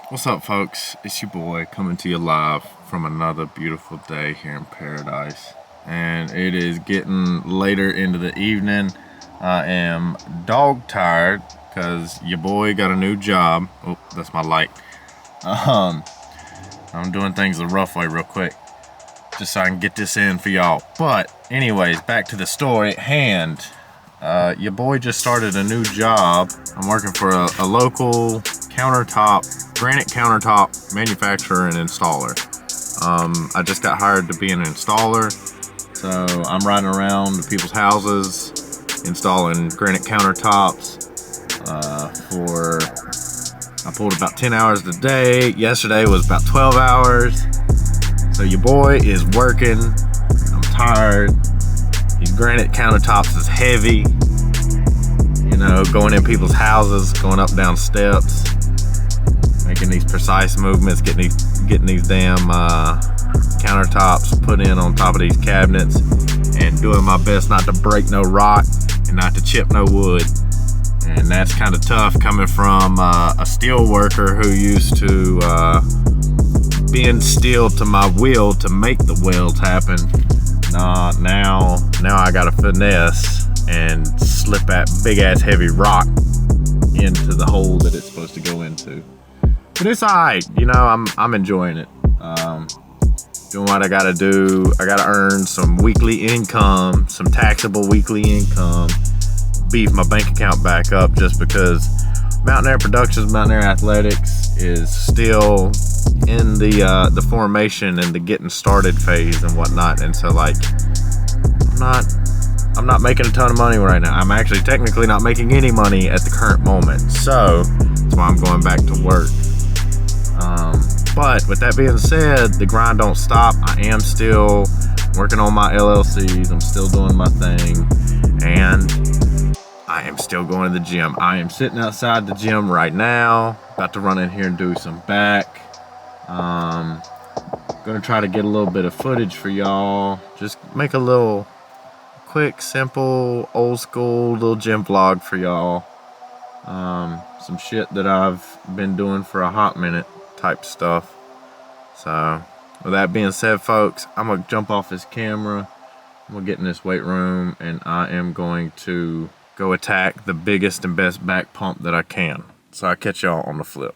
What's up, folks? It's your boy coming to you live from another beautiful day here in paradise. And it is getting later into the evening. I am dog tired because your boy got a new job. Oh, that's my light. I'm doing things the rough way real quick just so I can get this in for y'all. But anyways, back to the story at hand. Your boy just started a new job. I'm working for a local granite countertop manufacturer and installer. I just got hired to be an installer, so I'm riding around to people's houses installing granite countertops. I pulled about 10 hours a day. Yesterday was about 12 hours. So your boy is working. I'm tired. These granite countertops is heavy. You know, going in people's houses, going up down steps, making these precise movements, getting these damn countertops put in on top of these cabinets, and doing my best not to break no rock and not to chip no wood. And that's kind of tough coming from a steel worker who used to bend steel to my will to make the welds happen. Now I gotta finesse and slip that big ass heavy rock into the hole that it's supposed to go into. But it's alright, you know, I'm enjoying it. Doing what I gotta do. I gotta earn some weekly income, some taxable weekly income, beef my bank account back up, just because Mountain Air Productions, Mountain Air Athletics is still in the formation and the getting started phase and whatnot. And so, like, I'm not making a ton of money right now. I'm actually technically not making any money at the current moment. So that's why I'm going back to work. But with that being said, the grind don't stop. I am still working on my LLCs. I'm still doing my thing. And I am still going to the gym. I am sitting outside the gym right now. About to run in here and do some back. Gonna try to get a little bit of footage for y'all. Just make a little quick, simple, old school little gym vlog for y'all. Some shit that I've been doing for a hot minute type stuff. So with that being said, folks, I'm gonna jump off this camera. I'm gonna get in this weight room and I am going to go attack the biggest and best back pump that I can. So I'll catch y'all on the flip.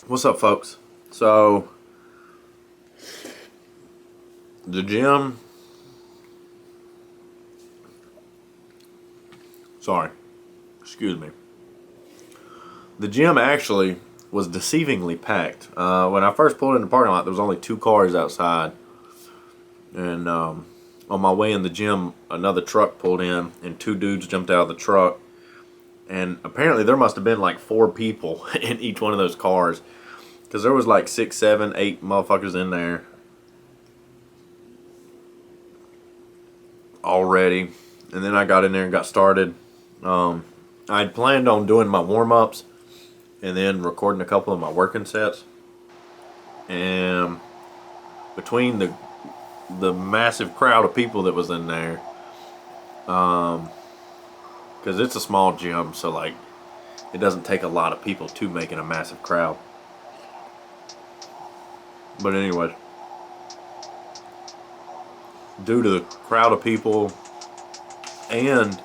What's up, folks? So the gym, excuse me. The gym actually was deceivingly packed. When I first pulled in the parking lot, there was only 2 cars outside. And on my way in the gym, another truck pulled in and 2 dudes jumped out of the truck. And apparently there must have been like 4 people in each one of those cars, because there was like 6, 7, 8 motherfuckers in there already. And then I got in there and got started. I had planned on doing my warm-ups and then recording a couple of my working sets. And between the massive crowd of people that was in there, because it's a small gym, so like it doesn't take a lot of people to make it a massive crowd. But anyway, due to the crowd of people and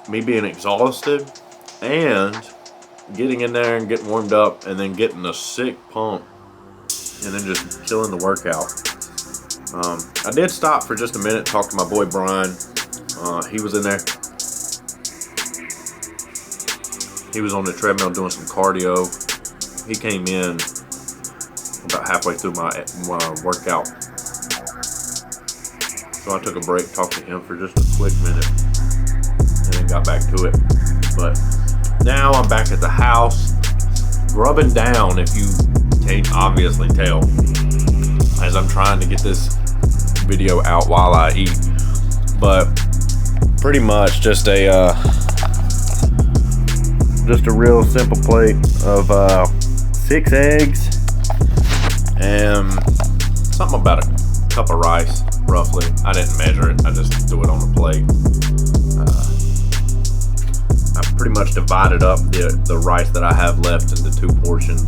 me being exhausted and getting in there and getting warmed up and then getting a sick pump and then just killing the workout, I did stop for just a minute, talk to my boy Brian. He was in there. He was on the treadmill doing some cardio. He came in about halfway through my workout. So I took a break, talked to him for just a quick minute, and then got back to it. But now I'm back at the house, grubbing down, if you can't obviously tell, as I'm trying to get this video out while I eat. But pretty much just a real simple plate of 6 eggs and something about a cup of rice, roughly. I didn't measure it, I just threw it on the plate. I pretty much divided up the rice that I have left into 2 portions.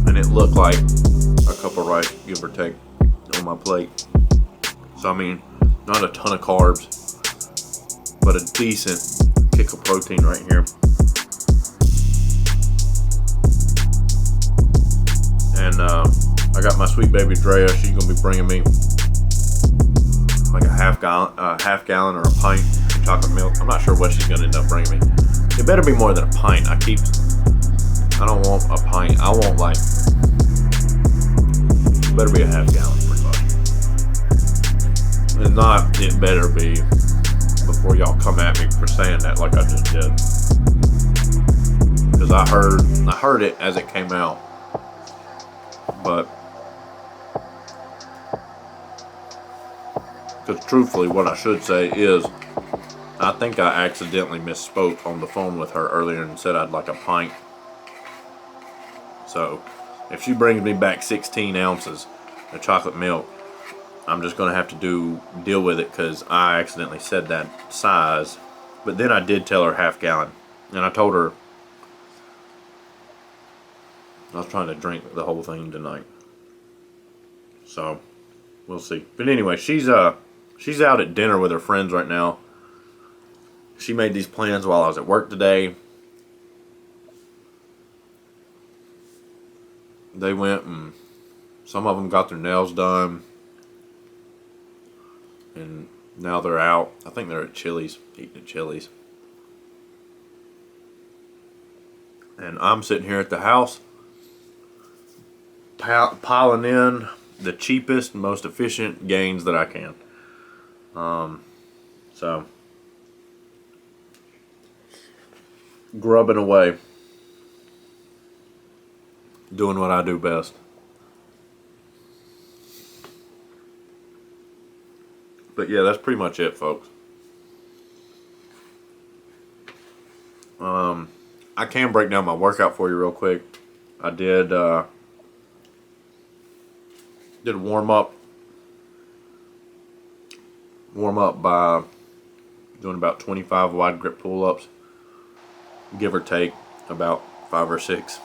And it looked like a cup of rice, give or take, on my plate. So I mean, not a ton of carbs, but a decent kick of protein right here. And I got my sweet baby Drea. She's gonna be bringing me like a half gallon or a pint of chocolate milk. I'm not sure what she's gonna end up bringing me. It better be more than a pint. I don't want a pint. I want like, it better be a half gallon pretty much. And not, it better be, before y'all come at me for saying that like I just did. Because I heard it as it came out. But because truthfully, what I should say is, I think I accidentally misspoke on the phone with her earlier and said I'd like a pint. So, if she brings me back 16 ounces of chocolate milk, I'm just going to have to deal with it because I accidentally said that size. But then I did tell her half gallon. And I told her I was trying to drink the whole thing tonight. So, we'll see. But anyway, she's out at dinner with her friends right now. She made these plans while I was at work today. They went and some of them got their nails done. And now they're out. I think they're at Chili's, eating at Chili's. And I'm sitting here at the house, piling in the cheapest, most efficient gains that I can. So, grubbing away, doing what I do best. But yeah, that's pretty much it, folks. I can break down my workout for you real quick. I did warm up by doing about 25 wide grip pull-ups, give or take about 5 or 6.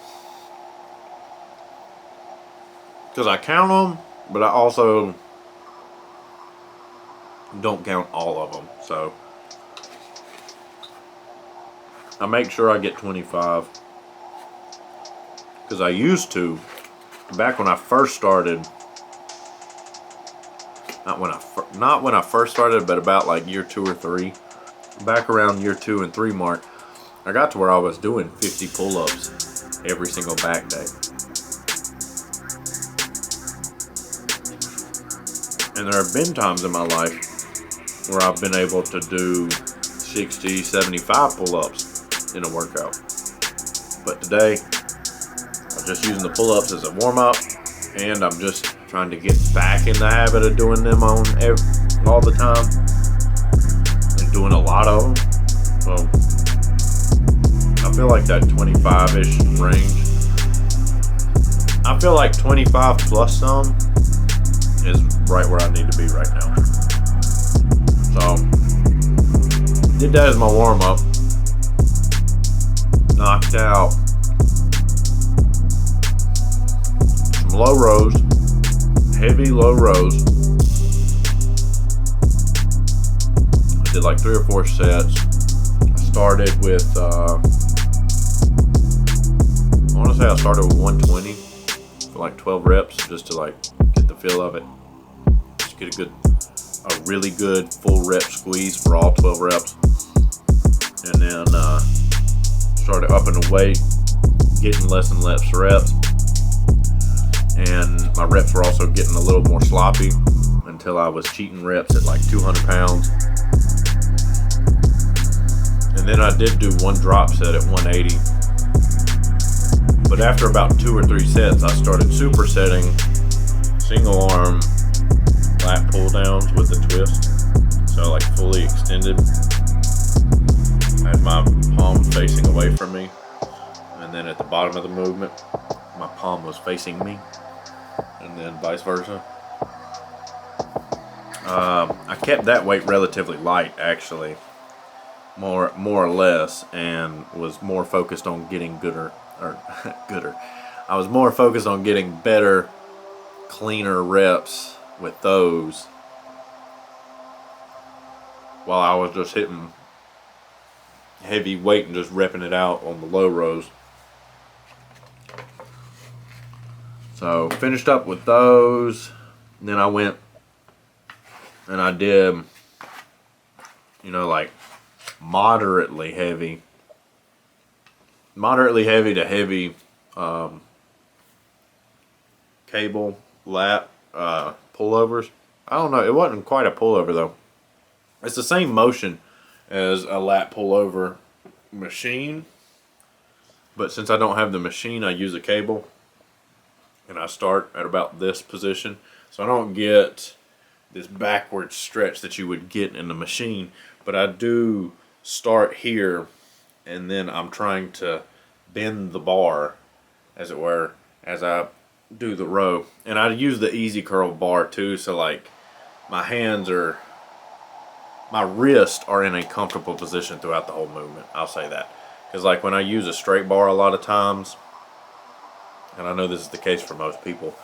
Because I count them, but I also don't count all of them. So I make sure I get 25. Because I used to, back when I first started, not when I first started, but about like year 2 or 3. Back around year 2 and 3 mark, I got to where I was doing 50 pull-ups every single back day. And there have been times in my life where I've been able to do 60, 75 pull-ups in a workout. But today, I'm just using the pull-ups as a warm-up, and I'm just trying to get back in the habit of doing them all the time, and doing a lot of them. So I feel like that 25-ish range. I feel like 25 plus some is right where I need to be right now. So did that as my warm-up. Knocked out some low rows, heavy low rows. I did like 3 or 4 sets. I started with I want to say I started with 120 for like 12 reps, just to like get the feel of it, just get a really good full rep squeeze for all 12 reps. And then started upping the weight, getting less and less reps, and my reps were also getting a little more sloppy until I was cheating reps at like 200 pounds. And then I did do 1 drop set at 180. But after about 2 or 3 sets, I started supersetting single arm lat pull downs with a twist. So like fully extended. I had my palm facing away from me. And then at the bottom of the movement, my palm was facing me. And then vice versa. I kept that weight relatively light, actually. more or less, and was more focused on getting gooder or gooder. I was more focused on getting better, cleaner reps with those, while I was just hitting heavy weight and just repping it out on the low rows. So finished up with those. And then I went and I did, like moderately heavy to heavy cable lat pullovers. I don't know, it wasn't quite a pullover though. It's the same motion as a lat pullover machine, but since I don't have the machine, I use a cable, and I start at about this position, so I don't get this backward stretch that you would get in the machine, but I do start here, and then I'm trying to bend the bar, as it were, as I do the row. And I use the easy curl bar too, so like my wrists are in a comfortable position throughout the whole movement. I'll say that, because like when I use a straight bar a lot of times, and I know this is the case for most people,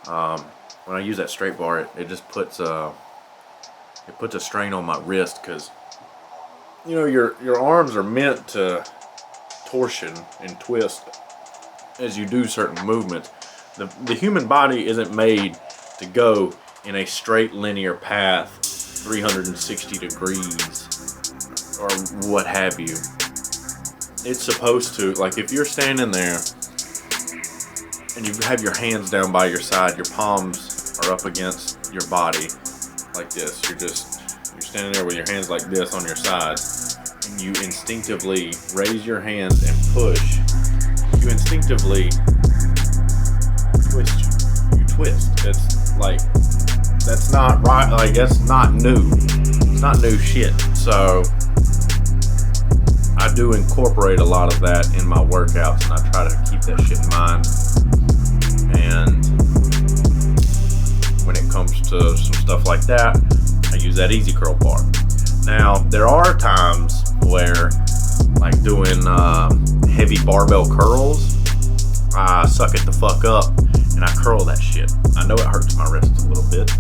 when I use that straight bar, it just puts a strain on my wrist, because your arms are meant to torsion and twist as you do certain movements. The human body isn't made to go in a straight linear path 360 degrees or what have you. It's supposed to, like if you're standing there and you have your hands down by your side, your palms are up against your body like this. You're standing there with your hands like this on your sides, and you instinctively raise your hands and push. You instinctively twist. You twist. That's not right. Like, that's not new. It's not new shit. So I do incorporate a lot of that in my workouts, and I try to keep that shit in mind. And when it comes to some stuff like that, I use that easy curl bar. Now, there are times where, like doing heavy barbell curls, I suck it the fuck up and I curl that shit. I know it hurts my wrists a little bit,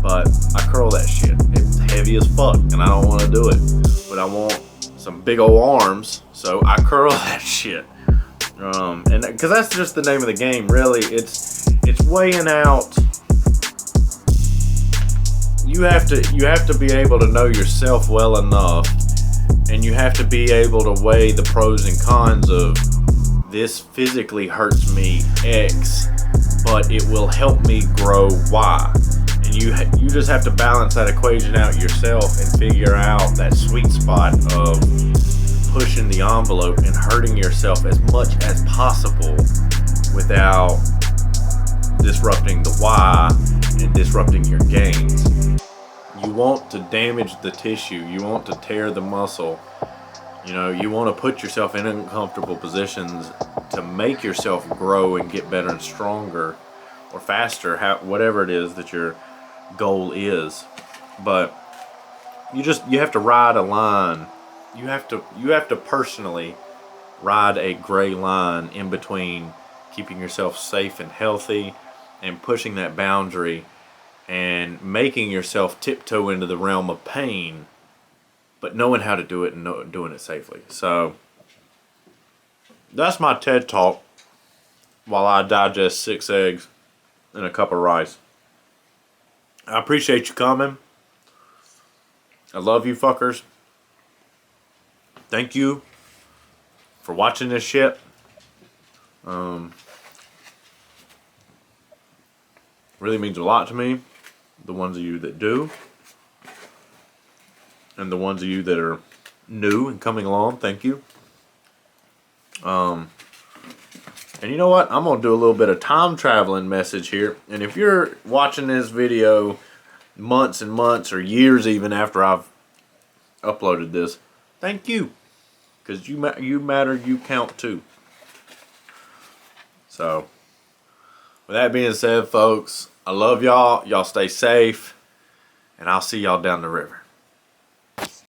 but I curl that shit. It's heavy as fuck and I don't want to do it, but I want some big old arms, so I curl that shit. And because that's just the name of the game, really. It's weighing out. You have to be able to know yourself well enough, and you have to be able to weigh the pros and cons of this physically hurts me X, but it will help me grow Y. And you just have to balance that equation out yourself and figure out that sweet spot of pushing the envelope and hurting yourself as much as possible without disrupting the Y and disrupting your gains. You want to damage the tissue. You want to tear the muscle. You want to put yourself in uncomfortable positions to make yourself grow and get better and stronger or faster, whatever it is that your goal is. But you have to ride a line. You have to personally ride a gray line in between keeping yourself safe and healthy and pushing that boundary and making yourself tiptoe into the realm of pain, but knowing how to do it and doing it safely. So that's my TED Talk while I digest 6 eggs and a cup of rice. I appreciate you coming. I love you fuckers. Thank you for watching this shit. Really means a lot to me. The ones of you that do, and the ones of you that are new and coming along, thank you. And you know what? I'm going to do a little bit of time traveling message here. And if you're watching this video months and months or years even after I've uploaded this, thank you. Because you matter, you count too. So, with that being said, folks, I love y'all. Y'all stay safe. And I'll see y'all down the river.